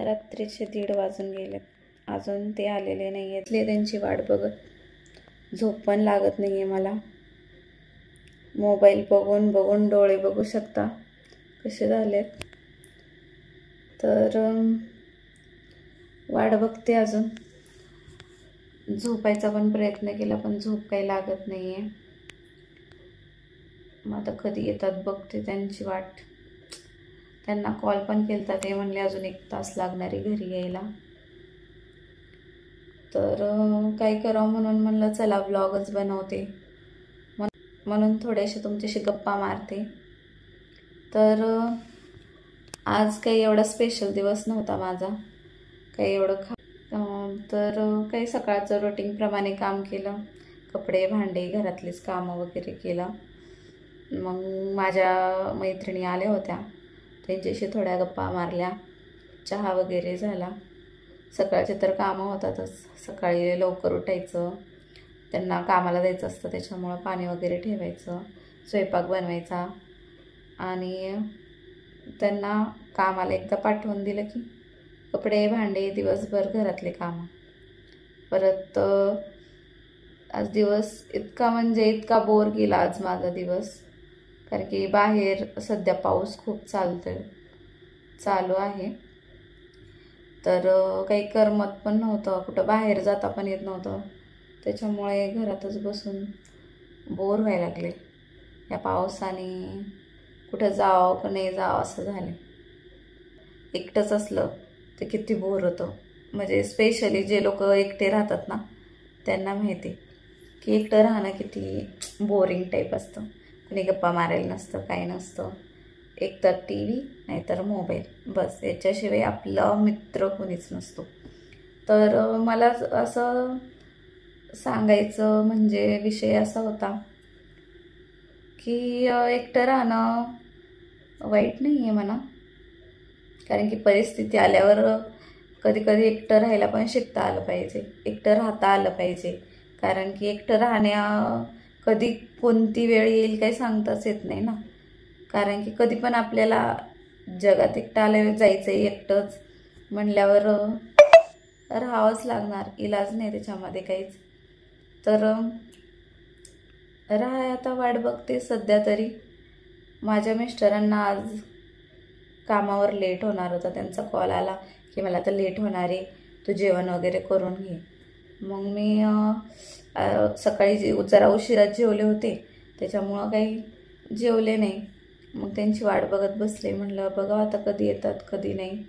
रात्रीचे 1:30 वाजून गेले, अजून ते आलेले नाही आहेत. त्यांची वाट बघत झोप पण लागत नाही आहे मला. मोबाईल बघून बघून डोळे बघू शकता कसे झालेत. तर वाट बघते अजून. झोपायचा पण प्रयत्न केला पण झोप काही लागत नाही आहे. मग आता कधी येतात बघते त्यांची वाट. त्यांना कॉल पण केलता, ते म्हणले अजून 1 तास लागणार आहे घरी यायला. तर काय करावं म्हणून म्हणलं चला व्लॉगच बनवते, म्हणून थोडेसे तुमच्याशी गप्पा मारते. तर आज काही एवढा स्पेशल दिवस नव्हता माझा, काही एवढं तर काही सकाळचं रुटीनप्रमाणे काम केलं. कपडे भांडे घरातलीच कामं वगैरे केलं. मग माझ्या मैत्रिणी आल्या होत्या, त्यांच्याशी थोड्या गप्पा मारल्या. चहा वगैरे झाला. सकाळचे तर कामं होतातच. सकाळी लवकर उठायचं, त्यांना कामाला जायचं असतं, त्याच्यामुळं पाणी वगैरे ठेवायचं, स्वयंपाक बनवायचा आणि त्यांना कामाला एकदा पाठवून दिलं की कपडे भांडे दिवसभर घरातले कामं. परत आज दिवस इतका म्हणजे इतका बोर गेला आज माझा दिवस, कारण की बाहेर सध्या पाऊस खूप चालू आहे. तर काही करमत पण नव्हतं, कुठं बाहेर जाता पण येत नव्हतं. त्याच्यामुळे घरातच बसून बोर व्हायला लागले. या पावसाने कुठं जावं का नाही जावं असं झालं. एकटंच असलं तर किती बोर होतं. म्हणजे स्पेशली जे लोक एकटे राहतात ना त्यांना माहिती की एकटं राहणं किती बोरिंग टाईप असतं. कुणी गप्पा मारायला नसतं, काही नसतं. एकतर टी व्ही नाहीतर मोबाईल, बस. याच्याशिवाय आपला मित्र कोणीच नसतो. तर मला असं सांगायचं म्हणजे विषय असा होता की एकटं राहणं वाईट नाही आहे म्हणा, कारण की परिस्थिती आल्यावर कधी कधी एकटं राहायला पण शिकता आलं पाहिजे, एकटं राहता आलं पाहिजे. कारण की एकटं राहण्या कधी कोणती वेळ येईल काही सांगताच येत नाही ना. कारण की कधी पण आपल्याला जगात एकटं आलं जायचं आहे, एकटंच म्हणल्यावर राहावंच लागणार, इलाज नाही त्याच्यामध्ये काहीच. तर आता वाट बघते सध्या तरी. माझ्या मिस्टरांना आज कामावर लेट होणार होता, त्यांचा कॉल आला की मला आता लेट होणार आहे, तू जेवण वगैरे करून घे. मग मी सकाळी जरा उशिरा जेवले होते, त्याच्यामुळं काही जेवले नाही. मग त्यांची वाट बघत बसले. म्हणलं बघा आता कधी येतात कधी नाही,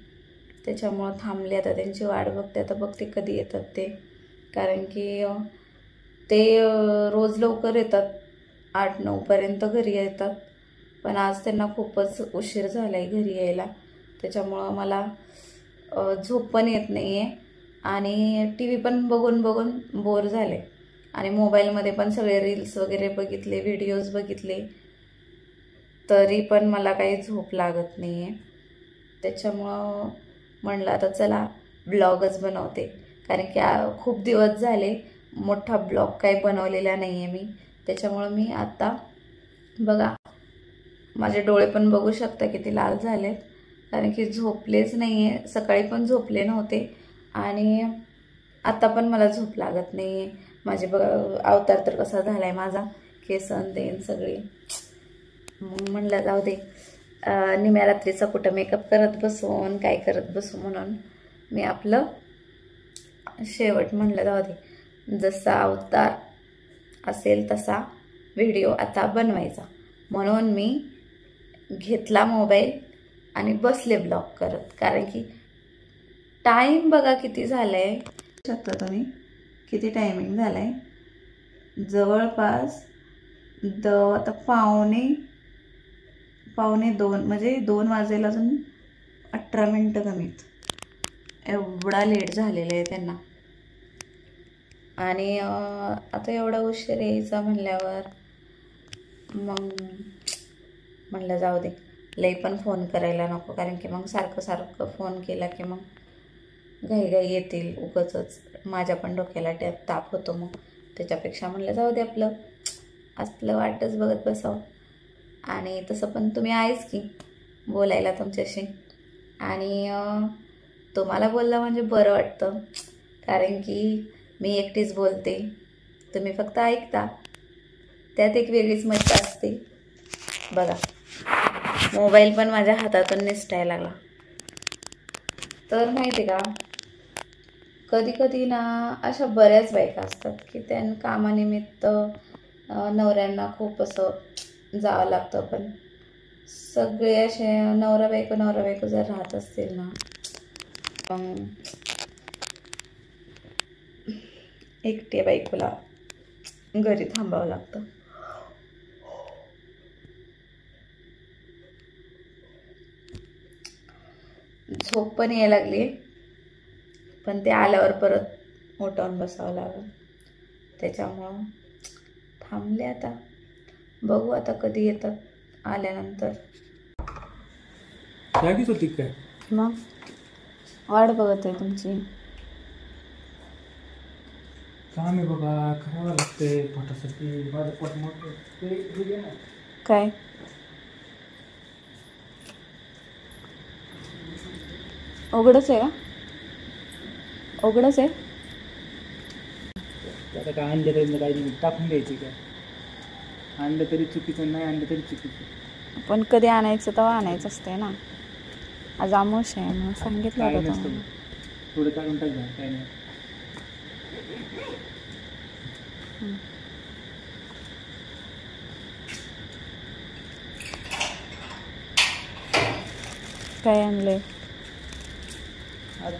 त्याच्यामुळं थांबले. आता त्यांची वाट बघते, आता बघते कधी येतात ते. कारण की ते रोज लवकर येतात, 8-9 पर्यंत घरी येतात. पण आज त्यांना खूपच उशीर झाला आहे घरी यायला. त्याच्यामुळं मला झोप पण येत नाही आहे आणि टी व्ही पण बघून बघून बोर झाले. आणि मोबाईलमध्ये पण सगळे रील्स वगैरे बघितले, व्हिडिओज बघितले, तरी पण मला काही झोप लागत नाही आहे. त्याच्यामुळं म्हणलं आता चला ब्लॉगच बनवते. कारण की खूप दिवस झाले मोठा ब्लॉग काही बनवलेला नाही आहे मी. त्याच्यामुळं मी आता बघा, माझे डोळे पण बघू शकता किती लाल झालेत, कारण की झोपलेच नाही आहे. सकाळी पण झोपले नव्हते आणि आता पण मला झोप लागत नाही आहे. माझे बघा अवतार तर कसा झाला आहे माझा, केसन देन सगळे. मग म्हणलं जाऊ दे, निम्या रात्रीचा कुठं मेकअप करत बसून काय करत बसू, म्हणून मी आपलं शेवट म्हणलं जाऊ दे, जसा अवतार असेल तसा व्हिडिओ आता बनवायचा. म्हणून मी घेतला मोबाईल आणि बसले ब्लॉग करत. कारण की टाईम बघा किती झाला आहे, शकता तुम्ही किती टायमिंग झाला आहे. जवळपास आता पावणे 2 म्हणजे 2 वाजेला अजून 18 मिनटं कमीत. एवढा लेट झालेला आहे त्यांना. आणि आता एवढा उशीर यायचा म्हणल्यावर मग म्हणलं जाऊ दे, लई पण फोन करायला नको. कारण की मग सारखं फोन केला की मग घाई येतील, उगाचच माझ्या पण डोक्याला ताप होतो. मग त्याच्यापेक्षा म्हणलं जाऊ दे, आपलं वाटच बघत बसावं. आणि तसं पण तुम्ही आहेच की बोलायला तुमच्याशी. आणि तुम्हाला बोललं म्हणजे बरं वाटतं, कारण की मी एकटीच बोलते, तुम्ही फक्त ऐकता. त्यात एक वेगळीच मजा असते. बघा, मोबाईल पण माझ्या हातातून निसटायला लागला. तर माहिती आहे का, कधी कधी ना अशा बऱ्याच बायका असतात की त्यांना कामानिमित्त नवऱ्यांना खूप असं जावं लागतं. पण सगळे असे नवरा बायको जर राहत असतील ना, मग एकट्या बायकोला घरी थांबावं लागतं. झोप पण यायला लागली, पण ते आल्यावर परत उठवून बसावं लागलं. त्याच्यामुळं थांबले. आता बघू आता कधी येतात आल्यानंतर. जागीच होती काय? मग वाट बघत आहे तुमची. काम आहे बाबा, करावं लागते पोटासाठी. माझं पोट मोठं ते घे ना. काय उघडच आहे का? उघडच आहे. आता काय आणलं तरी काही टाकून द्यायची काय? आणलं तरी चुकीचं, नाही आणलं तरी चुकीचं. पण कधी आणायचं तेव्हा आणायचं असते ना. आज आमोश आहे म्हणून सांगितलं काय होतं नसतं, तुम्हाला. थोडं टाकून टाक ना, काय नाही. काय आणले? आज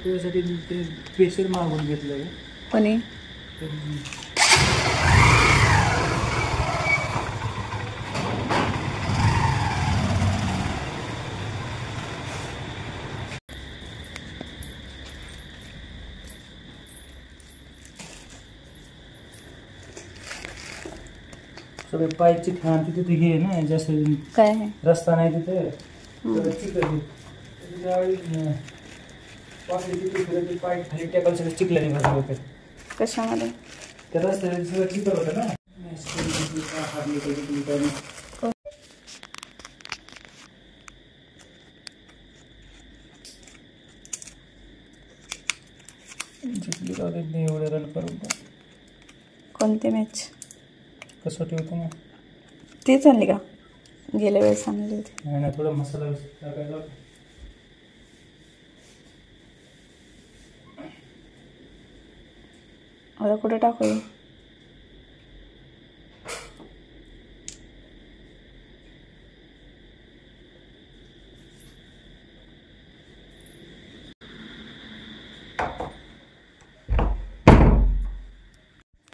तुझ्यासाठी ते स्पेशल मागून घेतलं. कोणी? सगळे पायची खाण तिथे घे ना, जास्त काय आहे? रस्ता नाही तिथे. सगळं चिखल पाय खाली टेकल सगळं चिखल्याने भरलं होतं. कशामध्ये? त्या रस्त्याने सगळं चिखल होतं ना. जिंकली का नाही एवढे रन करून. कोणते मॅच? कसोटी होती ना. तीच आणली का? गेल्या वेळेस आणली होती. नाही ना, थोडा मसाला टाकायला. आता कुठे टाकू?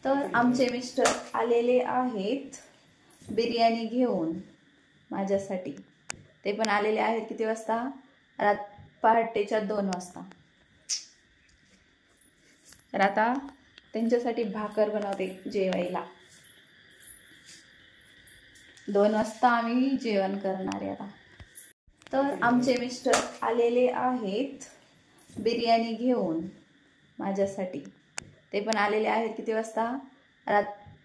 तर आमचे मिस्टर आलेले आहेत बिर्याणी घेऊन माझ्यासाठी. ते पण आलेले आहेत किती वाजता? पहाटेच्या 2 वाजता. तर आता त्यांच्यासाठी भाकर बनवते जेवायला. 2 वाजता आम्ही जेवण करणार आहे आता. तर आमचे मिस्टर आलेले आहेत बिर्याणी घेऊन माझ्यासाठी. ते पण आलेले आहेत किती वाजता?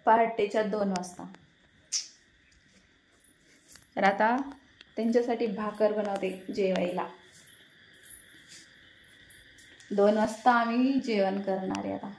पहाटेच्या 2 वाजता. तर आता त्यांच्यासाठी भाकर बनवते जेवायला. 2 वाजता आम्ही जेवण करणार आहे आता.